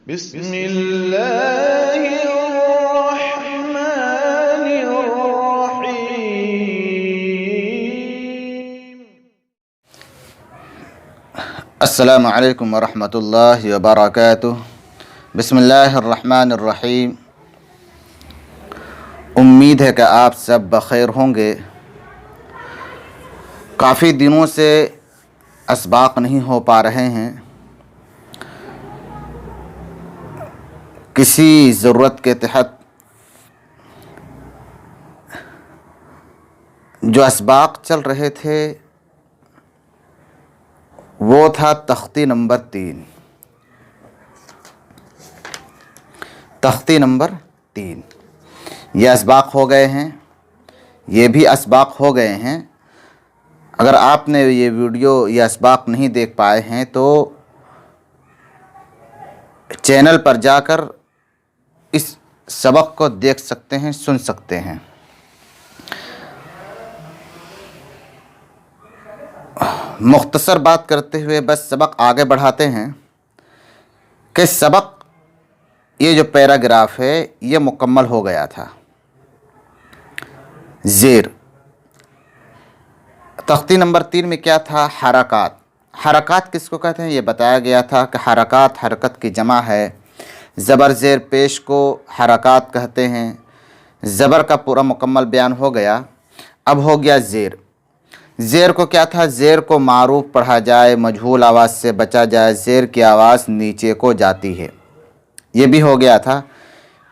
بسم اللہ الرحمن الرحیم۔ السلام علیکم ورحمۃ اللہ وبرکاتہ۔ بسم اللہ الرحمن الرحیم۔ امید ہے کہ آپ سب بخیر ہوں گے۔ کافی دنوں سے اسباق نہیں ہو پا رہے ہیں۔ کسی ضرورت کے تحت جو اسباق چل رہے تھے وہ تھا تختی نمبر 3۔ تختی نمبر 3 یہ اسباق ہو گئے ہیں، یہ بھی اسباق ہو گئے ہیں۔ اگر آپ نے یہ ویڈیو یہ اسباق نہیں دیکھ پائے ہیں تو چینل پر جا کر اس سبق کو دیکھ سکتے ہیں، سن سکتے ہیں۔ مختصر بات کرتے ہوئے بس سبق آگے بڑھاتے ہیں کہ سبق یہ جو پیراگراف ہے یہ مکمل ہو گیا تھا۔ زیر تختی نمبر 3 میں کیا تھا؟ حرکات۔ حرکات کس کو کہتے ہیں یہ بتایا گیا تھا کہ حرکات حرکت کی جمع ہے۔ زبر زیر پیش کو حرکات کہتے ہیں۔ زبر کا پورا مکمل بیان ہو گیا۔ اب ہو گیا زیر۔ زیر کو کیا تھا؟ زیر کو معروف پڑھا جائے، مجہول آواز سے بچا جائے، زیر کی آواز نیچے کو جاتی ہے، یہ بھی ہو گیا تھا۔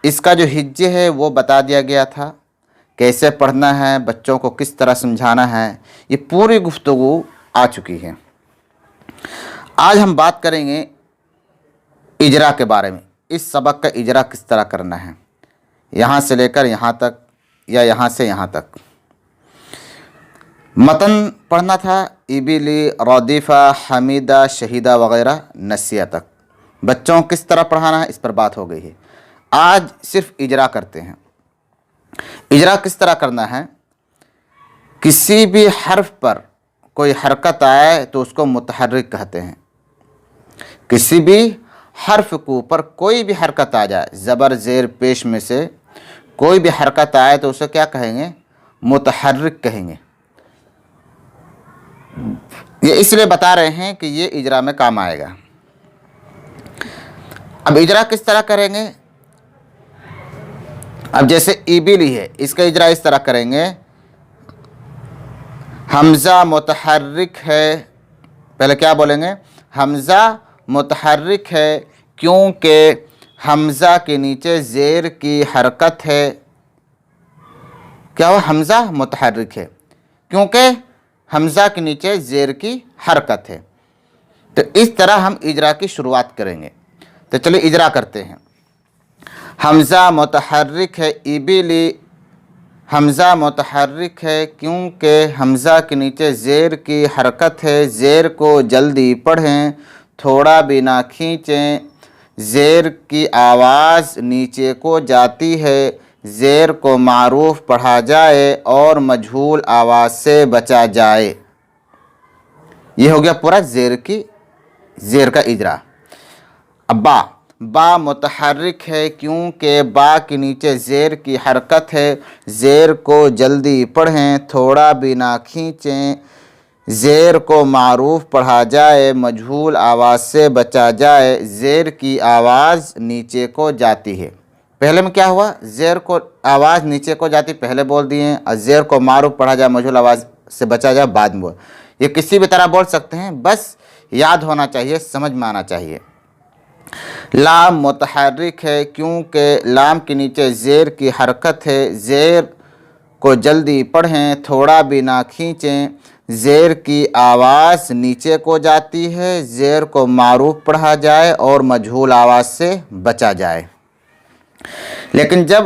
اس کا جو ہجے ہے وہ بتا دیا گیا تھا، کیسے پڑھنا ہے، بچوں کو کس طرح سمجھانا ہے، یہ پوری گفتگو آ چکی ہے۔ آج ہم بات کریں گے اجرا کے بارے میں۔ اس سبق کا اجرا کس طرح کرنا ہے، یہاں سے لے کر یہاں تک یا یہاں سے یہاں تک۔ متن پڑھنا تھا ابلی، ردیفہ، حمیدہ، شہیدہ وغیرہ نسیہ تک۔ بچوں کو کس طرح پڑھانا ہے اس پر بات ہو گئی ہے۔ آج صرف اجرا کرتے ہیں۔ اجرا کس طرح کرنا ہے؟ کسی بھی حرف پر کوئی حرکت آئے تو اس کو متحرک کہتے ہیں۔ کسی بھی حرف کے اوپر کوئی بھی حرکت آ جائے، زبر زیر پیش میں سے کوئی بھی حرکت آئے تو اسے کیا کہیں گے؟ متحرک کہیں گے۔ یہ اس لیے بتا رہے ہیں کہ یہ اجرا میں کام آئے گا۔ اب اجرا کس طرح کریں گے؟ اب جیسے ایبلی ہے، اس کا اجرا اس طرح کریں گے، حمزہ متحرک ہے۔ پہلے کیا بولیں گے؟ حمزہ متحرک ہے کیونکہ حمزہ کے نیچے زیر کی حرکت ہے۔ کیا ہوا؟ حمزہ متحرک ہے کیونکہ حمزہ کے نیچے زیر کی حرکت ہے۔ تو اس طرح ہم اجرا کی شروعات کریں گے۔ تو چلیے اجرا کرتے ہیں۔ حمزہ متحرک ہے ایبلی، حمزہ متحرک ہے کیونکہ حمزہ کے نیچے زیر کی حرکت ہے، زیر کو جلدی پڑھیں، تھوڑا بھی نہ کھینچیں، زیر کی آواز نیچے کو جاتی ہے، زیر کو معروف پڑھا جائے اور مجہول آواز سے بچا جائے۔ یہ ہو گیا پورا زیر کا اجرا۔ اب با متحرک ہے کیونکہ با کے نیچے زیر کی حرکت ہے، زیر کو جلدی پڑھیں، تھوڑا بھی نہ کھینچیں، زیر کو معروف پڑھا جائے، مجہول آواز سے بچا جائے، زیر کی آواز نیچے کو جاتی ہے۔ پہلے میں کیا ہوا؟ زیر کو آواز نیچے کو جاتی پہلے بول دیے، اور زیر کو معروف پڑھا جائے، مجہول آواز سے بچا جائے بعد میں بول۔ یہ کسی بھی طرح بول سکتے ہیں، بس یاد ہونا چاہیے، سمجھ میں آنا چاہیے۔ لام متحرک ہے کیونکہ لام کے نیچے زیر کی حرکت ہے، زیر کو جلدی پڑھیں، تھوڑا بھی نہ کھینچیں، زیر کی آواز نیچے کو جاتی ہے، زیر کو معروف پڑھا جائے اور مجہول آواز سے بچا جائے۔ لیکن جب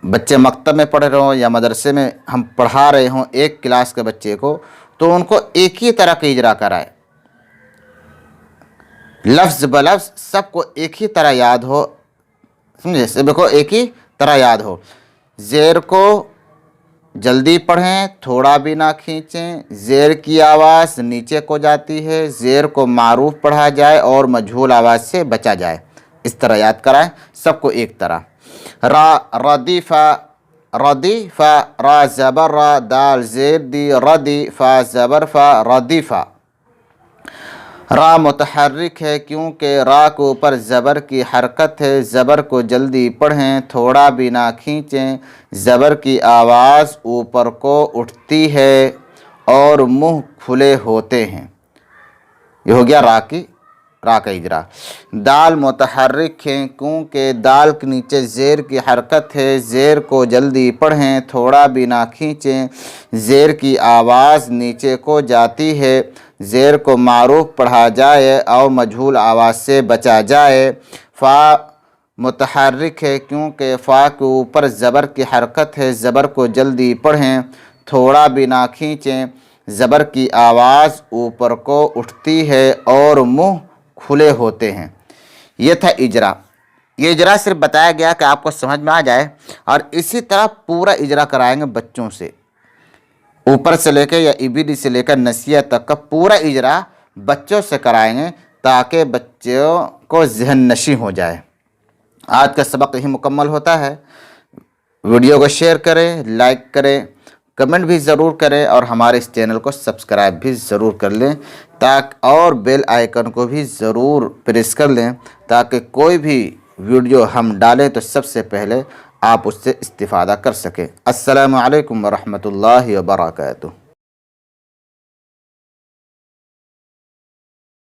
بچے مکتب میں پڑھ رہے ہوں یا مدرسے میں ہم پڑھا رہے ہوں ایک کلاس کے بچے کو، تو ان کو ایک ہی طرح کا اجرا کرائے، لفظ بلفظ سب کو ایک ہی طرح یاد ہو، سمجھے؟ سب کو ایک ہی طرح یاد ہو۔ زیر کو جلدی پڑھیں، تھوڑا بھی نہ کھینچیں، زیر کی آواز نیچے کو جاتی ہے، زیر کو معروف پڑھا جائے اور مجہول آواز سے بچا جائے۔ اس طرح یاد کرائیں سب کو ایک طرح. را ردیفہ، ردیفہ، را زبر را، دال زیر دی، ردی، فا زبر فا، ردیفہ. را متحرک ہے کیونکہ را کے اوپر زبر کی حرکت ہے، زبر کو جلدی پڑھیں، تھوڑا بھی نہ کھینچیں، زبر کی آواز اوپر کو اٹھتی ہے اور منہ کھلے ہوتے ہیں. یہ ہو گیا را کا اجرا. دال متحرک ہے کیونکہ دال کے نیچے زیر کی حرکت ہے، زیر کو جلدی پڑھیں، تھوڑا بھی نہ کھینچیں، زیر کی آواز نیچے کو جاتی ہے، زیر کو معروف پڑھا جائے اور مجہول آواز سے بچا جائے. فا متحرک ہے کیونکہ فا کے اوپر زبر کی حرکت ہے، زبر کو جلدی پڑھیں، تھوڑا بھی نہ کھینچیں، زبر کی آواز اوپر کو اٹھتی ہے اور منہ کھلے ہوتے ہیں. یہ تھا اجرا. یہ اجرا صرف بتایا گیا کہ آپ کو سمجھ میں آ جائے، اور اسی طرح پورا اجرا کرائیں گے بچوں سے، اوپر سے لے کے یا ابتدائی سے لے کر نسیہ تک کا پورا اجرا بچوں سے کرائیں گے تاکہ بچوں کو ذہن نشیں ہو جائے. آج کا سبق یہی مکمل ہوتا ہے. ویڈیو کو شیئر کریں، لائک کریں، کمنٹ بھی ضرور کریں، اور ہمارے اس چینل کو سبسکرائب بھی ضرور کر لیں اور بیل آئیکن کو بھی ضرور پریس کر لیں تاکہ کوئی بھی ویڈیو ہم ڈالیں تو سب سے پہلے آپ اس سے استفادہ کر سکیں. السلام علیکم ورحمۃ اللہ وبرکاتہ.